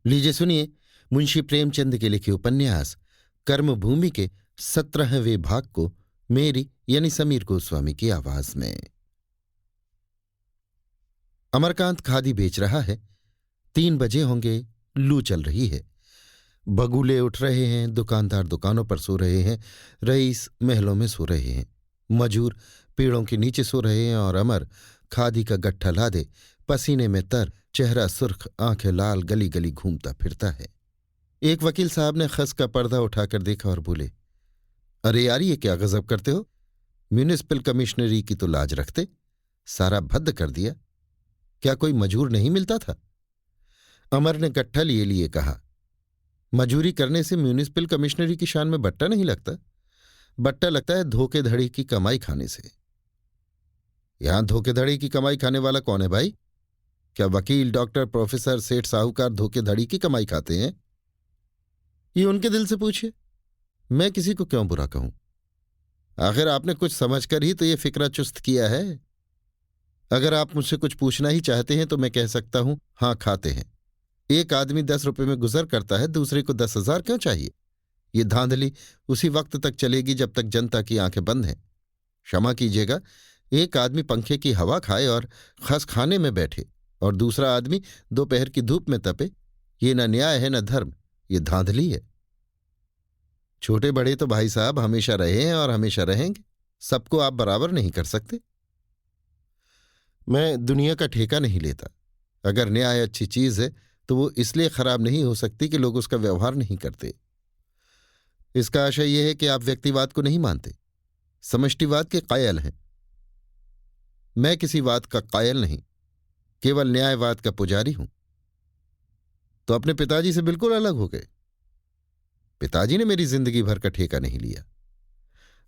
लीजिए सुनिए मुंशी प्रेमचंद के लिखे उपन्यास कर्मभूमि के 17वें भाग को मेरी यानी समीर गोस्वामी की आवाज में। अमरकांत खादी बेच रहा है। 3 बजे होंगे। लू चल रही है। बगुले उठ रहे हैं। दुकानदार दुकानों पर सो रहे हैं। रईस महलों में सो रहे हैं। मजूर पेड़ों के नीचे सो रहे हैं और अमर खादी का गट्ठा लादे पसीने में तर, चेहरा सुर्ख, आंखें लाल, गली गली घूमता फिरता है। एक वकील साहब ने खस का पर्दा उठाकर देखा और बोले, अरे यार, ये क्या गजब करते हो? म्यूनिसिपल कमिश्नरी की तो लाज रखते, सारा भद्द कर दिया। क्या कोई मजूर नहीं मिलता था? अमर ने गट्ठा लिए लिए कहा, मजूरी करने से म्यूनिसिपल कमिश्नरी की शान में बट्टा नहीं लगता। बट्टा लगता है धोखेधड़ी की कमाई खाने से। यहां धोखेधड़ी की कमाई खाने वाला कौन है भाई? क्या वकील, डॉक्टर, प्रोफेसर, सेठ, साहूकार धोखेधड़ी की कमाई खाते हैं? ये उनके दिल से पूछिए। मैं किसी को क्यों बुरा कहूं? आखिर आपने कुछ समझकर ही तो ये फिक्रा चुस्त किया है। अगर आप मुझसे कुछ पूछना ही चाहते हैं तो मैं कह सकता हूं, हां, खाते हैं। एक आदमी 10 रुपए में गुजर करता है, दूसरे को 10,000 क्यों चाहिए? ये धांधली उसी वक्त तक चलेगी जब तक जनता की आंखें बंद हैं। क्षमा कीजिएगा, एक आदमी पंखे की हवा खाए और खस खाने में बैठे और दूसरा आदमी दोपहर की धूप में तपे, ये न न्याय है न धर्म, ये धांधली है। छोटे बड़े तो भाई साहब हमेशा रहे हैं और हमेशा रहेंगे। सबको आप बराबर नहीं कर सकते। मैं दुनिया का ठेका नहीं लेता। अगर न्याय अच्छी चीज है तो वो इसलिए खराब नहीं हो सकती कि लोग उसका व्यवहार नहीं करते। इसका आशय यह है कि आप व्यक्तिवाद को नहीं मानते, समष्टिवाद के कायल हैं। मैं किसी वाद का कायल नहीं, केवल न्यायवाद का पुजारी हूं। तो अपने पिताजी से बिल्कुल अलग हो गए। पिताजी ने मेरी जिंदगी भर का ठेका नहीं लिया।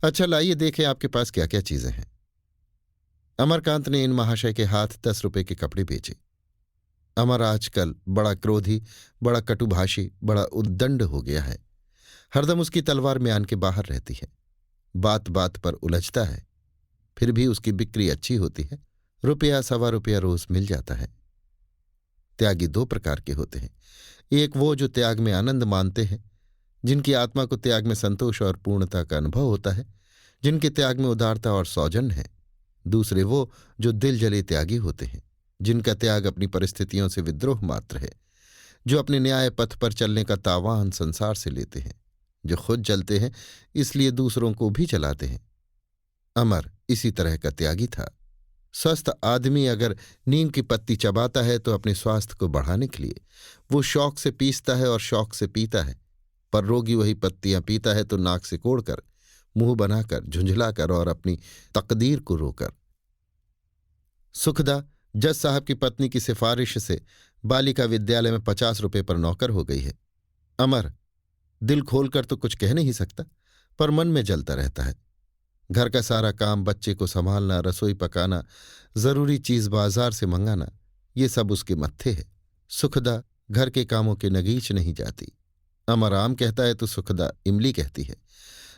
अच्छा, लाइए देखें आपके पास क्या क्या चीजें हैं। अमरकांत ने इन महाशय के हाथ 10 रुपए के कपड़े बेचे। अमर आजकल बड़ा क्रोधी, बड़ा कटुभाषी, बड़ा उद्दंड हो गया है। हरदम उसकी तलवार म्यान के बाहर रहती है। बात बात पर उलझता है। फिर भी उसकी बिक्री अच्छी होती है। रुपया, सवा रुपया रोज मिल जाता है। त्यागी 2 प्रकार के होते हैं। एक वो जो त्याग में आनंद मानते हैं, जिनकी आत्मा को त्याग में संतोष और पूर्णता का अनुभव होता है, जिनके त्याग में उदारता और सौजन्य है। दूसरे वो जो दिल जले त्यागी होते हैं, जिनका त्याग अपनी परिस्थितियों से विद्रोह मात्र है, जो अपने न्याय पथ पर चलने का तावान संसार से लेते हैं, जो खुद जलते हैं इसलिए दूसरों को भी जलाते हैं। अमर इसी तरह का त्यागी था। स्वस्थ आदमी अगर नीम की पत्ती चबाता है तो अपने स्वास्थ्य को बढ़ाने के लिए वो शौक से पीसता है और शौक से पीता है, पर रोगी वही पत्तियां पीता है तो नाक से कोड़कर, मुंह बनाकर, झुंझलाकर और अपनी तकदीर को रोकर। सुखदा जज साहब की पत्नी की सिफारिश से बालिका विद्यालय में 50 रुपए पर नौकर हो गई है। अमर दिल खोलकर तो कुछ कह नहीं सकता, पर मन में जलता रहता है। घर का सारा काम, बच्चे को संभालना, रसोई पकाना, जरूरी चीज बाजार से मंगाना, ये सब उसके मत्थे है। सुखदा घर के कामों के नगीच नहीं जाती। अमर आम कहता है तो सुखदा इमली कहती है।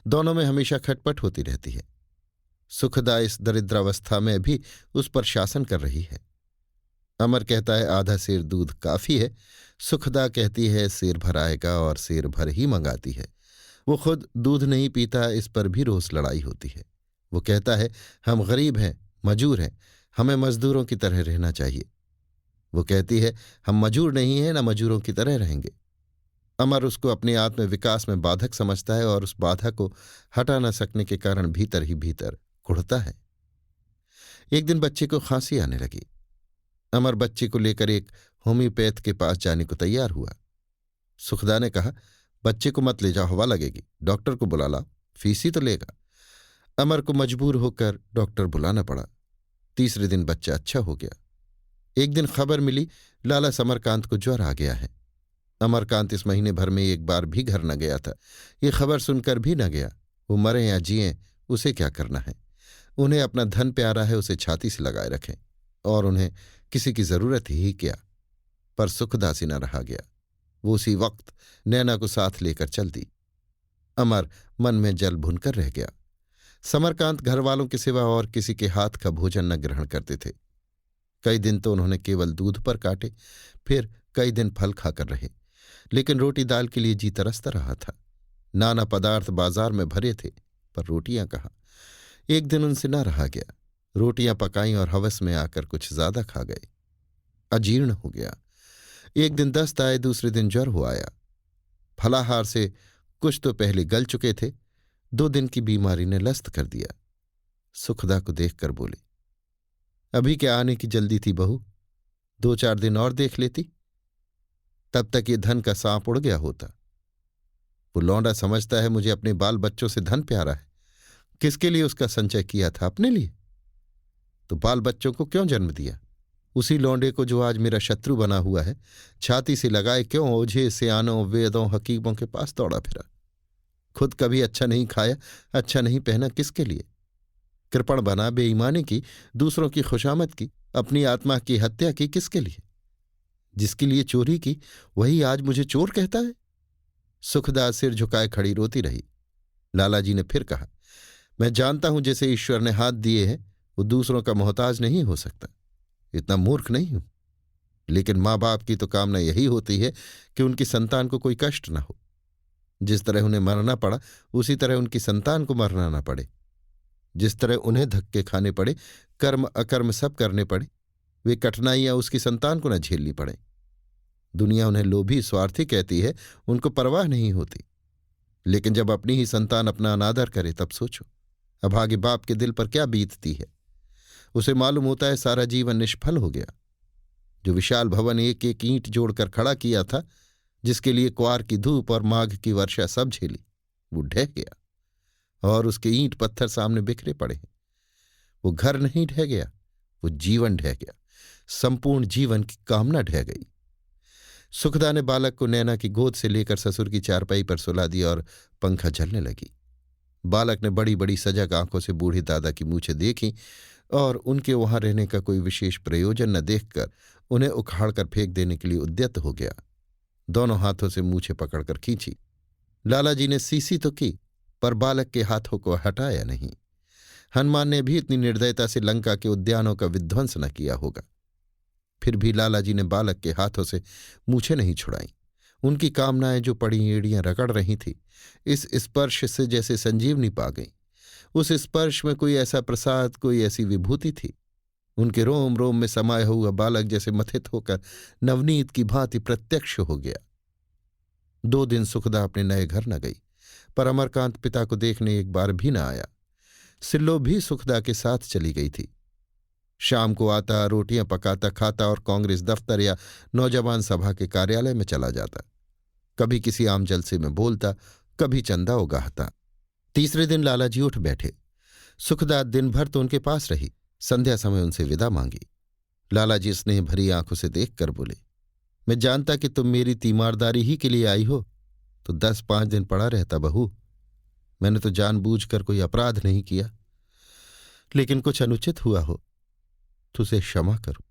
दोनों में हमेशा खटपट होती रहती है। सुखदा इस दरिद्रावस्था में भी उस पर शासन कर रही है। अमर कहता है आधा सेर दूध काफी है। सुखदा कहती है सेर भर आएगा और सेर भर ही मंगाती है। वो खुद दूध नहीं पीता, इस पर भी रोज लड़ाई होती है। वो कहता है हम गरीब हैं, मजूर हैं, हमें मजदूरों की तरह रहना चाहिए। वो कहती है हम मजूर नहीं हैं, न मजूरों की तरह रहेंगे। अमर उसको अपने आत्म विकास में बाधक समझता है और उस बाधा को हटा न सकने के कारण भीतर ही भीतर कुढ़ता है। एक दिन बच्चे को खांसी आने लगी। अमर बच्चे को लेकर एक होम्योपैथ के पास जाने को तैयार हुआ। सुखदा ने कहा, बच्चे को मत ले जाओ, हवा लगेगी, डॉक्टर को बुला लाओ, फीस ही तो लेगा। अमर को मजबूर होकर डॉक्टर बुलाना पड़ा। तीसरे दिन बच्चा अच्छा हो गया। एक दिन खबर मिली लाला समरकांत को ज्वर आ गया है। अमरकांत इस महीने भर में एक बार भी घर न गया था। ये खबर सुनकर भी न गया। वो मरे या जिए उसे क्या करना है। उन्हें अपना धन प्यारा है, उसे छाती से लगाए रखें, और उन्हें किसी की जरूरत ही क्या। पर सुखदासी न रहा गया। वो उसी वक्त नैना को साथ लेकर चल दी। अमर मन में जल भुनकर रह गया। समरकांत घर वालों के सिवा और किसी के हाथ का भोजन न ग्रहण करते थे। कई दिन तो उन्होंने केवल दूध पर काटे, फिर कई दिन फल खाकर रहे। लेकिन रोटी दाल के लिए जी तरसता रहा था। नाना पदार्थ बाजार में भरे थे, पर रोटियां कहाँ। एक दिन उनसे न रहा गया। रोटियां पकाई और हवस में आकर कुछ ज्यादा खा गए। अजीर्ण हो गया। एक दिन दस्त आए, दूसरे दिन ज्वर हो आया। फलाहार से कुछ तो पहले गल चुके थे, 2 दिन की बीमारी ने लस्त कर दिया। सुखदा को देखकर बोले, अभी क्या आने की जल्दी थी बहू? 2-4 दिन और देख लेती, तब तक ये धन का सांप उड़ गया होता। वो लौंडा समझता है मुझे अपने बाल बच्चों से धन प्यारा है। किसके लिए उसका संचय किया था? अपने लिए। तो बाल बच्चों को क्यों जन्म दिया? उसी लौंडे को जो आज मेरा शत्रु बना हुआ है, छाती से लगाए क्यों ओझे सियानों वेदों हकीमों के पास दौड़ा फिरा? खुद कभी अच्छा नहीं खाया, अच्छा नहीं पहना, किसके लिए? कृपण बना, बेईमानी की, दूसरों की खुशामद की, अपनी आत्मा की हत्या की, किसके लिए? जिसके लिए चोरी की, वही आज मुझे चोर कहता है। सुखदा सिर झुकाए खड़ी रोती रही। लालाजी ने फिर कहा, मैं जानता हूं जैसे ईश्वर ने हाथ दिए हैं वो दूसरों का मोहताज नहीं हो सकता। इतना मूर्ख नहीं हूं। लेकिन माँ बाप की तो कामना यही होती है कि उनकी संतान को कोई कष्ट न हो। जिस तरह उन्हें मरना पड़ा, उसी तरह उनकी संतान को मरना न पड़े। जिस तरह उन्हें धक्के खाने पड़े, कर्म अकर्म सब करने पड़े, वे कठिनाइयां उसकी संतान को न झेलनी पड़े। दुनिया उन्हें लोभी स्वार्थी कहती है, उनको परवाह नहीं होती। लेकिन जब अपनी ही संतान अपना अनादर करे तब सोचो, अभागे बाप के दिल पर क्या बीतती है। उसे मालूम होता है सारा जीवन निष्फल हो गया। जो विशाल भवन एक एक ईंट जोड़कर खड़ा किया था, जिसके लिए क्वार की धूप और माघ की वर्षा सब झेली, वो ढह गया और उसके ईंट पत्थर सामने बिखरे पड़े हैं। वो घर नहीं ढह गया, वो जीवन ढह गया। संपूर्ण जीवन की कामना ढह गई। सुखदा ने बालक को नैना की गोद से लेकर ससुर की चारपाई पर सुला दिया और पंखा झलने लगी। बालक ने बड़ी बड़ी सजग आंखों से बूढ़े दादा की मूछें देखी और उनके वहां रहने का कोई विशेष प्रयोजन न देखकर उन्हें उखाड़कर फेंक देने के लिए उद्यत हो गया। दोनों हाथों से मूछें पकड़कर खींची। लालाजी ने सीसी तो की, पर बालक के हाथों को हटाया नहीं। हनुमान ने भी इतनी निर्दयता से लंका के उद्यानों का विध्वंस न किया होगा। फिर भी लालाजी ने बालक के हाथों से मूछें नहीं छुड़ाई। उनकी कामनाएं जो पड़ी एड़ियां रगड़ रही थी, इस स्पर्श से जैसे संजीवनी पा गई। उस स्पर्श में कोई ऐसा प्रसाद, कोई ऐसी विभूति थी। उनके रोम रोम में समाया हुआ बालक जैसे मथित होकर नवनीत की भांति प्रत्यक्ष हो गया। 2 दिन सुखदा अपने नए घर न गई, पर अमरकांत पिता को देखने एक बार भी न आया। सिल्लो भी सुखदा के साथ चली गई थी। शाम को आता, रोटियां पकाता, खाता और कांग्रेस दफ्तर या नौजवान सभा के कार्यालय में चला जाता। कभी किसी आम जलसे में बोलता, कभी चंदा उगाहता। तीसरे दिन लालाजी उठ बैठे। सुखदा दिन भर तो उनके पास रही। संध्या समय उनसे विदा मांगी। लालाजी स्नेह भरी आंखों से देखकर बोले, मैं जानता कि तुम मेरी तीमारदारी ही के लिए आई हो तो 10-5 दिन पड़ा रहता बहू। मैंने तो जानबूझकर कोई अपराध नहीं किया, लेकिन कुछ अनुचित हुआ हो तो उसे क्षमा करो।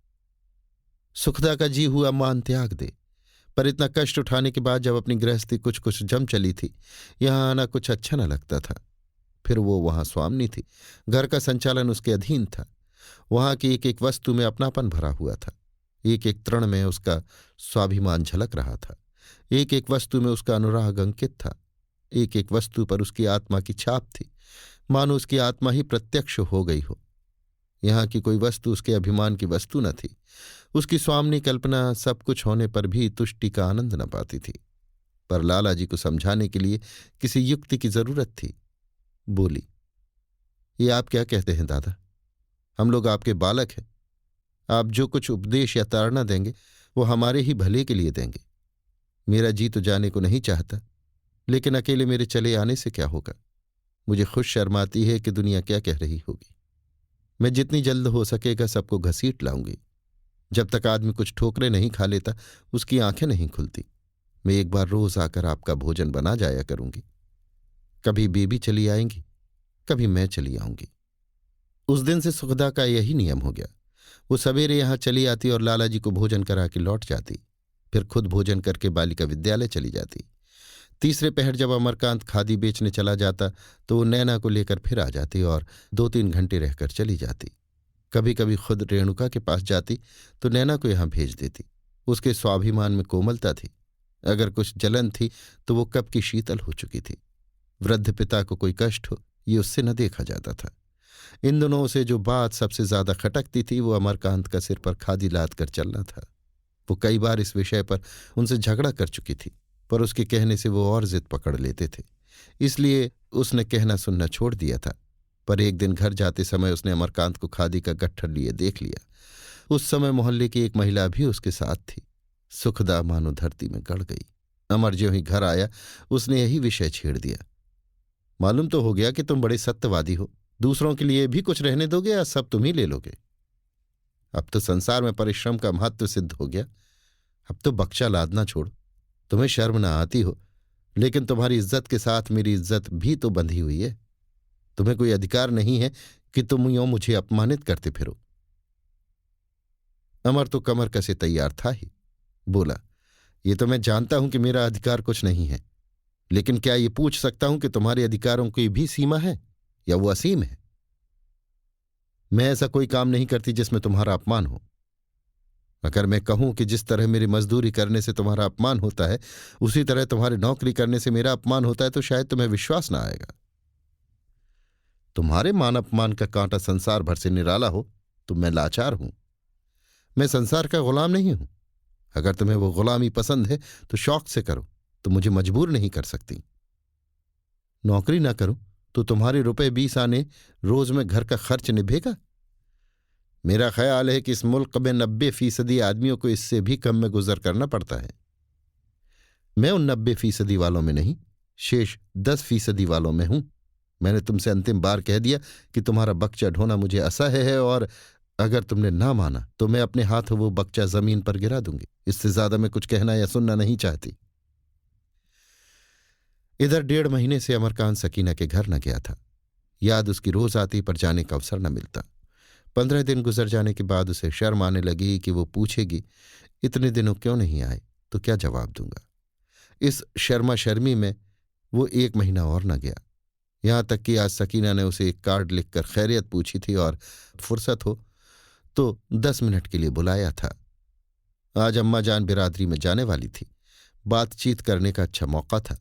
सुखदा का जी हुआ मान त्याग दे, पर इतना कष्ट उठाने के बाद जब अपनी गृहस्थी कुछ कुछ जम चली थी, यहां आना कुछ अच्छा न लगता था। फिर वो वहां स्वामिनी थी, घर का संचालन उसके अधीन था। वहां की एक एक वस्तु में अपनापन भरा हुआ था। एक एक तृण में उसका स्वाभिमान झलक रहा था। एक एक वस्तु में उसका अनुराग अंकित था। एक एक वस्तु पर उसकी आत्मा की छाप थी, मानो उसकी आत्मा ही प्रत्यक्ष हो गई हो। यहाँ की कोई वस्तु उसके अभिमान की वस्तु न थी। उसकी स्वामिनी कल्पना सब कुछ होने पर भी तुष्टि का आनंद न पाती थी। पर लालाजी को समझाने के लिए किसी युक्ति की जरूरत थी। बोली, ये आप क्या कहते हैं दादा? हम लोग आपके बालक हैं। आप जो कुछ उपदेश या ताड़ना देंगे वो हमारे ही भले के लिए देंगे। मेरा जी तो जाने को नहीं चाहता, लेकिन अकेले मेरे चले आने से क्या होगा? मुझे खुद शर्म आती है कि दुनिया क्या कह रही होगी। मैं जितनी जल्द हो सकेगा सबको घसीट लाऊंगी। जब तक आदमी कुछ ठोकरे नहीं खा लेता उसकी आंखें नहीं खुलती। मैं एक बार रोज आकर आपका भोजन बना जाया करूंगी। कभी बेबी चली आएंगी, कभी मैं चली आऊंगी। उस दिन से सुखदा का यही नियम हो गया। वो सवेरे यहां चली आती और लालाजी को भोजन करा के लौट जाती, फिर खुद भोजन करके बालिका विद्यालय चली जाती। तीसरे पहर जब अमरकांत खादी बेचने चला जाता तो वो नैना को लेकर फिर आ जाती और 2-3 घंटे रहकर चली जाती। कभी कभी खुद रेणुका के पास जाती तो नैना को यहां भेज देती। उसके स्वाभिमान में कोमलता थी। अगर कुछ जलन थी तो वो कब की शीतल हो चुकी थी। वृद्ध पिता को कोई कष्ट हो ये उससे न देखा जाता था। इन दिनों उसे जो बात सबसे ज्यादा खटकती थी वो अमरकांत का सिर पर खादी लाद कर चलना था। वो कई बार इस विषय पर उनसे झगड़ा कर चुकी थी, पर उसके कहने से वो और जिद पकड़ लेते थे, इसलिए उसने कहना सुनना छोड़ दिया था। पर एक दिन घर जाते समय उसने अमरकांत को खादी का गट्ठर लिए देख लिया। उस समय मोहल्ले की एक महिला भी उसके साथ थी। सुखदा मानो धरती में गड़ गई। अमर ज्यों ही घर आया उसने यही विषय छेड़ दिया। मालूम तो हो गया कि तुम बड़े सत्यवादी हो, दूसरों के लिए भी कुछ रहने दोगे या सब तुम ही ले लोगे? अब तो संसार में परिश्रम का महत्व सिद्ध हो गया, अब तो बक्शा लादना छोड़ो। तुम्हें शर्म ना आती हो, लेकिन तुम्हारी इज्जत के साथ मेरी इज्जत भी तो बंधी हुई है। तुम्हें कोई अधिकार नहीं है कि तुम यूं मुझे अपमानित करते फिरो। अमर तो कमर कसे तैयार था ही। बोला, ये तो मैं जानता हूं कि मेरा अधिकार कुछ नहीं है, लेकिन क्या ये पूछ सकता हूं कि तुम्हारे अधिकारों की भी सीमा है या वो असीम है? मैं ऐसा कोई काम नहीं करती जिसमें तुम्हारा अपमान हो। अगर मैं कहूं कि जिस तरह मेरी मजदूरी करने से तुम्हारा अपमान होता है उसी तरह तुम्हारी नौकरी करने से मेरा अपमान होता है तो शायद तुम्हें विश्वास ना आएगा। तुम्हारे मान अपमान का कांटा संसार भर से निराला हो तो मैं लाचार हूं। मैं संसार का गुलाम नहीं हूं। अगर तुम्हें वो गुलामी पसंद है तो शौक से करो, तो मुझे मजबूर नहीं कर सकती। नौकरी ना करूं तो तुम्हारे रुपए 20 आने रोज में घर का खर्च निभेगा? मेरा ख्याल है कि इस मुल्क में 90% आदमियों को इससे भी कम में गुजर करना पड़ता है। मैं उन 90% वालों में नहीं, शेष 10% वालों में हूं। मैंने तुमसे अंतिम बार कह दिया कि तुम्हारा बच्चा ढोना मुझे असह्य है, और अगर तुमने ना माना तो मैं अपने हाथों वो बच्चा जमीन पर गिरा दूंगी। इससे ज्यादा मैं कुछ कहना या सुनना नहीं चाहती। इधर 1.5 महीने से अमरकांत सकीना के घर न गया था। याद उसकी रोज आती पर जाने का अवसर न मिलता। 15 दिन गुजर जाने के बाद उसे शर्म आने लगी कि वो पूछेगी, इतने दिनों क्यों नहीं आए? तो क्या जवाब दूंगा? इस शर्मा शर्मी में वो 1 महीना और न गया। यहां तक कि आज सकीना ने उसे एक कार्ड लिखकर खैरियत पूछी थी और फुर्सत हो तो 10 मिनट के लिए बुलाया था। आज अम्मा जान बिरादरी में जाने वाली थी। बातचीत करने का अच्छा मौका था।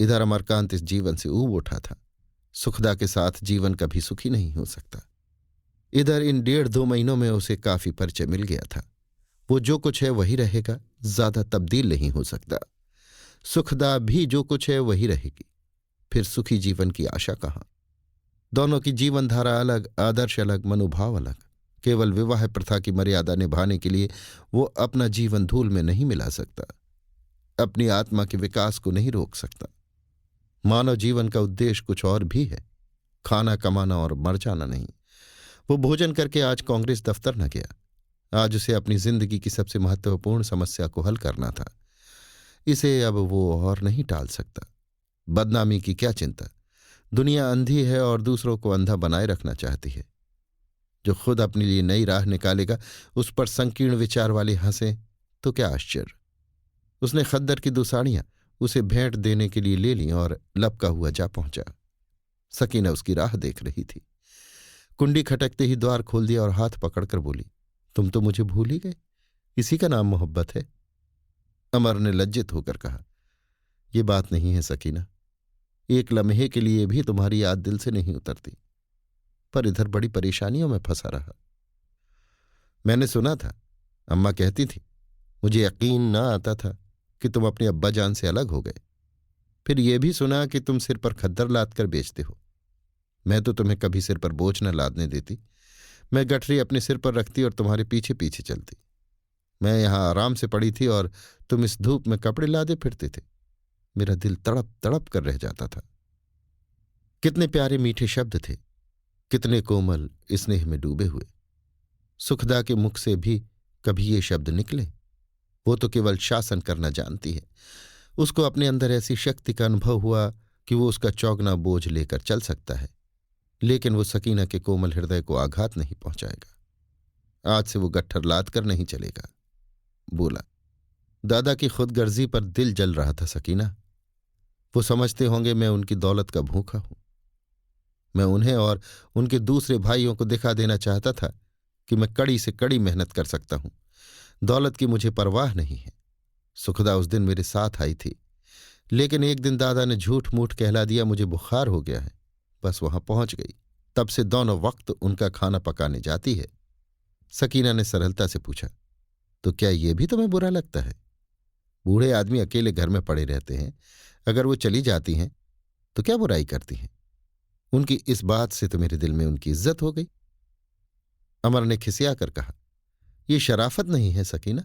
इधर अमरकांत इस जीवन से ऊब उठा था। सुखदा के साथ जीवन कभी सुखी नहीं हो सकता। इधर इन 1.5-2 महीनों में उसे काफी परिचय मिल गया था। वो जो कुछ है वही रहेगा, ज्यादा तब्दील नहीं हो सकता। सुखदा भी जो कुछ है वही रहेगी। फिर सुखी जीवन की आशा कहाँ? दोनों की जीवन धारा अलग, आदर्श अलग, मनोभाव अलग। केवल विवाह प्रथा की मर्यादा निभाने के लिए वो अपना जीवन धूल में नहीं मिला सकता, अपनी आत्मा के विकास को नहीं रोक सकता। मानव जीवन का उद्देश्य कुछ और भी है, खाना कमाना और मर जाना नहीं। वो भोजन करके आज कांग्रेस दफ्तर न गया। आज उसे अपनी जिंदगी की सबसे महत्वपूर्ण समस्या को हल करना था। इसे अब वो और नहीं टाल सकता। बदनामी की क्या चिंता? दुनिया अंधी है और दूसरों को अंधा बनाए रखना चाहती है। जो खुद अपने लिए नई राह निकालेगा उस पर संकीर्ण विचार वाले हंसे तो क्या आश्चर्य। उसने खद्दर की 2 साड़ियां उसे भेंट देने के लिए ले लीं और लपका हुआ जा पहुंचा। सकीना उसकी राह देख रही थी। कुंडी खटकते ही द्वार खोल दिया और हाथ पकड़कर बोली, तुम तो मुझे भूल ही गए। इसी का नाम मोहब्बत है। अमर ने लज्जित होकर कहा, यह बात नहीं है सकीना। एक लम्हे के लिए भी तुम्हारी याद दिल से नहीं उतरती। पर इधर बड़ी परेशानियों में फंसा रहा। मैंने सुना था, अम्मा कहती थी, मुझे यकीन ना आता था कि तुम अपने अब्बा जान से अलग हो गए। फिर यह भी सुना कि तुम सिर पर खद्दर लाद कर बेचते हो। मैं तो तुम्हें कभी सिर पर बोझ न लादने देती। मैं गठरी अपने सिर पर रखती और तुम्हारे पीछे पीछे चलती। मैं यहां आराम से पड़ी थी और तुम इस धूप में कपड़े लादे फिरते थे। मेरा दिल तड़प तड़प कर रह जाता था। कितने प्यारे मीठे शब्द थे, कितने कोमल स्नेह में डूबे हुए। सुखदा के मुख से भी कभी ये शब्द निकले? वो तो केवल शासन करना जानती है। उसको अपने अंदर ऐसी शक्ति का अनुभव हुआ कि वो उसका चौगना बोझ लेकर चल सकता है, लेकिन वो सकीना के कोमल हृदय को आघात नहीं पहुंचाएगा। आज से वो गट्ठर लाद कर नहीं चलेगा। बोला, दादा की खुदगर्जी पर दिल जल रहा था सकीना। वो समझते होंगे मैं उनकी दौलत का भूखा हूं। मैं उन्हें और उनके दूसरे भाइयों को दिखा देना चाहता था कि मैं कड़ी से कड़ी मेहनत कर सकता हूं। दौलत की मुझे परवाह नहीं है। सुखदा उस दिन मेरे साथ आई थी, लेकिन एक दिन दादा ने झूठ मूठ कहला दिया मुझे बुखार हो गया है, बस वहां पहुंच गई। तब से दोनों वक्त उनका खाना पकाने जाती है। सकीना ने सरलता से पूछा, तो क्या ये भी तुम्हें बुरा लगता है? बूढ़े आदमी अकेले घर में पड़े रहते हैं, अगर वो चली जाती हैं तो क्या बुराई करती हैं? उनकी इस बात से तो मेरे दिल में उनकी इज्जत हो गई। अमर ने खिसिया कर कहा, ये शराफत नहीं है सकीना,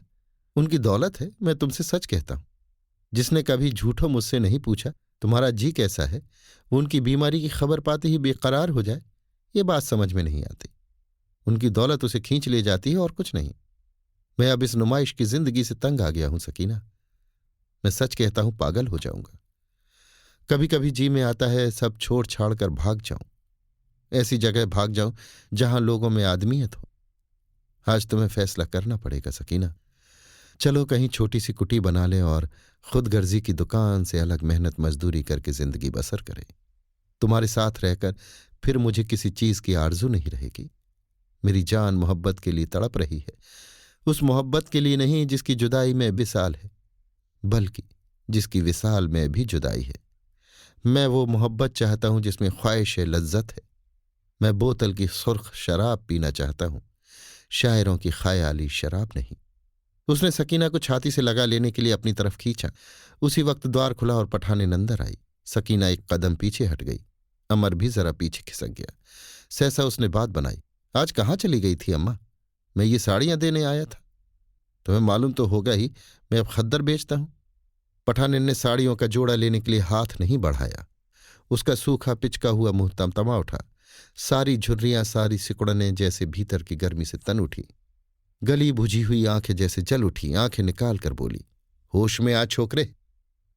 उनकी दौलत है, मैं तुमसे सच कहता हूं। जिसने कभी झूठों मुझसे नहीं पूछा तुम्हारा जी कैसा है, वो उनकी बीमारी की खबर पाते ही बेकरार हो जाए, ये बात समझ में नहीं आती। उनकी दौलत उसे खींच ले जाती है और कुछ नहीं। मैं अब इस नुमाइश की जिंदगी से तंग आ गया हूं सकीना। मैं सच कहता हूं पागल हो जाऊंगा। कभी कभी जी में आता है सब छोड़ छाड़ कर भाग जाऊं, ऐसी जगह भाग जाऊं जहां लोगों में आदमियत हो। आज तुम्हें फैसला करना पड़ेगा सकीना। चलो कहीं छोटी सी कुटी बना लें और खुद गर्जी की दुकान से अलग मेहनत मजदूरी करके जिंदगी बसर करें। तुम्हारे साथ रहकर फिर मुझे किसी चीज की आरजू नहीं रहेगी। मेरी जान मोहब्बत के लिए तड़प रही है, उस मोहब्बत के लिए नहीं जिसकी जुदाई में विसाल है, बल्कि जिसकी विसाल में भी जुदाई है। मैं वो मोहब्बत चाहता हूं जिसमें ख्वाहिश है, लज्जत है। मैं बोतल की सुर्ख शराब पीना चाहता हूं, शायरों की ख्याली शराब नहीं। उसने सकीना को छाती से लगा लेने के लिए अपनी तरफ खींचा। उसी वक्त द्वार खुला और पठानें अंदर आई। सकीना एक कदम पीछे हट गई। अमर भी जरा पीछे खिसक गया। सहसा उसने बात बनाई, आज कहाँ चली गई थी अम्मा? मैं ये साड़ियां देने आया था। तुम्हें मालूम तो होगा ही, मैं अब खद्दर बेचता हूं। पठानिन ने साड़ियों का जोड़ा लेने के लिए हाथ नहीं बढ़ाया। उसका सूखा पिचका हुआ मुंह तमतमा उठा। सारी झुर्रियां, सारी सिकुड़नें जैसे भीतर की गर्मी से तन उठी। गली बुझी हुई आंखें जैसे जल उठी। आंखें निकाल कर बोली, होश में आ छोकरे,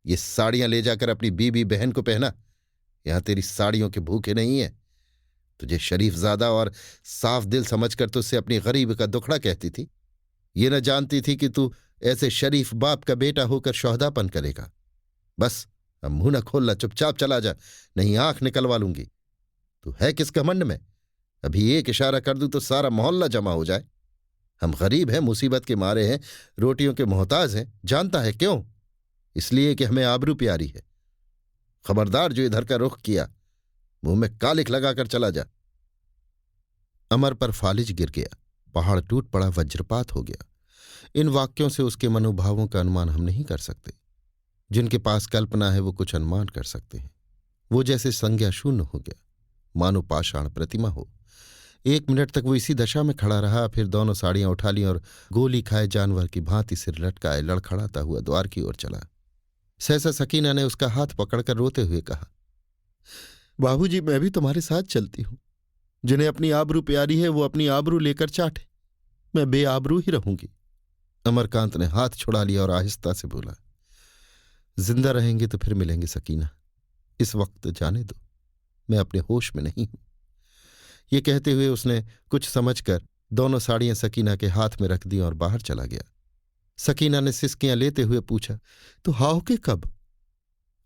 ये साड़ियां ले जाकर अपनी बीबी बहन को पहना। यहां तेरी साड़ियों के भूखे नहीं है। तुझे शरीफजादा और साफ दिल समझकर तुझसे अपनी गरीब का दुखड़ा कहती थी। ये न जानती थी कि तू ऐसे शरीफ बाप का बेटा होकर शोहदापन करेगा। बस अब मुंह न खोलना, चुपचाप चला जा, नहीं आंख निकलवा लूंगी। तू है किस घमंड में? अभी एक इशारा कर दूं तो सारा मोहल्ला जमा हो जाए। हम गरीब हैं, मुसीबत के मारे हैं, रोटियों के मोहताज हैं। जानता है क्यों? इसलिए कि हमें आबरू प्यारी है। खबरदार जो इधर का रुख किया, मुंह में कालिख लगाकर चला जा। अमर पर फालिज गिर गया। पहाड़ टूट पड़ा, वज्रपात हो गया। इन वाक्यों से उसके मनोभावों का अनुमान हम नहीं कर सकते। जिनके पास कल्पना है वो कुछ अनुमान कर सकते हैं। वो जैसे संज्ञा शून्य हो गया, मानो पाषाण प्रतिमा हो। 1 मिनट तक वो इसी दशा में खड़ा रहा, फिर दोनों साड़ियां उठा ली और गोली खाए जानवर की भांति सिर लटकाए लड़खड़ाता हुआ द्वार की ओर चला। सहसा सकीना ने उसका हाथ पकड़कर रोते हुए कहा, बाबूजी, मैं भी तुम्हारे साथ चलती हूं। जिन्हें अपनी आबरू प्यारी है वो अपनी आबरू लेकर चाटे, मैं बेआबरू ही रहूंगी। अमरकांत ने हाथ छुड़ा लिया और आहिस्ता से बोला, जिंदा रहेंगे तो फिर मिलेंगे सकीना, इस वक्त जाने दो, मैं अपने होश में नहीं हूं। ये कहते हुए उसने कुछ समझकर दोनों साड़ियां सकीना के हाथ में रख दी और बाहर चला गया। सकीना ने सिसकियां लेते हुए पूछा, तो आओगे कब?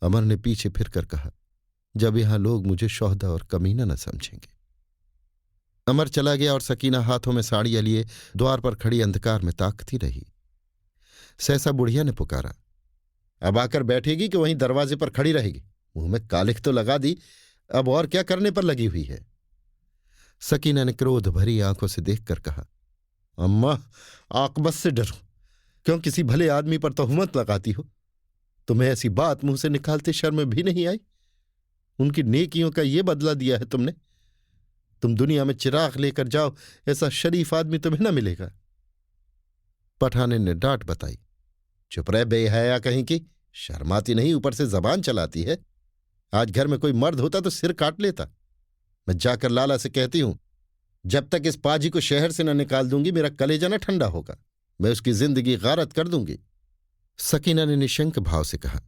अमर ने पीछे फिरकर कहा, जब यहां लोग मुझे शोहदा और कमीना न समझेंगे। अमर चला गया और सकीना हाथों में साड़ियां लिए द्वार पर खड़ी अंधकार में ताकती रही। सहसा बुढ़िया ने पुकारा, अब आकर बैठेगी कि वहीं दरवाजे पर खड़ी रहेगी? मुंह में कालिख तो लगा दी, अब और क्या करने पर लगी हुई है? सकीना ने क्रोध भरी आंखों से देखकर कहा, अम्मा, आकबत से डरो, क्यों किसी भले आदमी पर तोहमत लगाती हो? तुम्हें ऐसी बात मुंह से निकालते शर्म भी नहीं आई? उनकी नेकियों का ये बदला दिया है तुमने। तुम दुनिया में चिराग लेकर जाओ, ऐसा शरीफ आदमी तुम्हें न मिलेगा। पठाने ने डांट बताई, चुप रह बेहया कहीं की, शर्माती नहीं, ऊपर से जबान चलाती है। आज घर में कोई मर्द होता तो सिर काट लेता। मैं जाकर लाला से कहती हूं, जब तक इस पाजी को शहर से न निकाल दूंगी मेरा कलेजा न ठंडा होगा। मैं उसकी जिंदगी गारत कर दूंगी। सकीना ने निशंक भाव से कहा,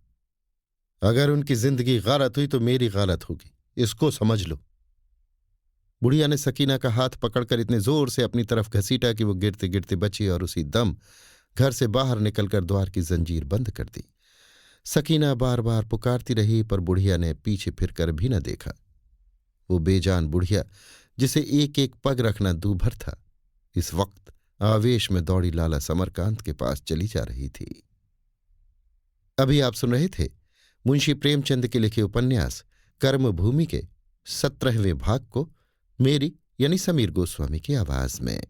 अगर उनकी जिंदगी गारत हुई तो मेरी गारत होगी, इसको समझ लो। बुढ़िया ने सकीना का हाथ पकड़कर इतने जोर से अपनी तरफ घसीटा कि वो गिरते गिरते बची और उसी दम घर से बाहर निकलकर द्वार की जंजीर बंद कर दी। सकीना बार बार पुकारती रही, पर बुढ़िया ने पीछे फिरकर भी न देखा। वो बेजान बुढ़िया, जिसे एक एक पग रखना दूभर था, इस वक्त आवेश में दौड़ी लाला समरकांत के पास चली जा रही थी। अभी आप सुन रहे थे मुंशी प्रेमचंद के लिखे उपन्यास कर्मभूमि के 17वें भाग को मेरी यानी समीर गोस्वामी की आवाज में।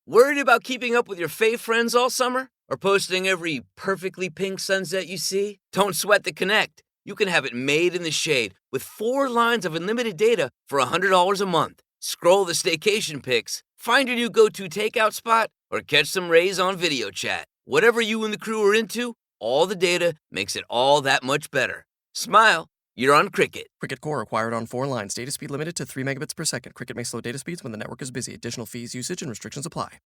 Worried about keeping up with your fave friends all summer? Or posting every perfectly pink sunset you see? Don't sweat the Connect. You can have it made in the shade with 4 lines of unlimited data for $100 a month. Scroll the staycation pics, find your new go-to takeout spot, or catch some rays on video chat. Whatever you and the crew are into, all the data makes it all that much better. Smile, you're on Cricket. Cricket Core acquired on 4 lines. Data speed limited to 3 megabits per second. Cricket may slow data speeds when the network is busy. Additional fees, usage, and restrictions apply.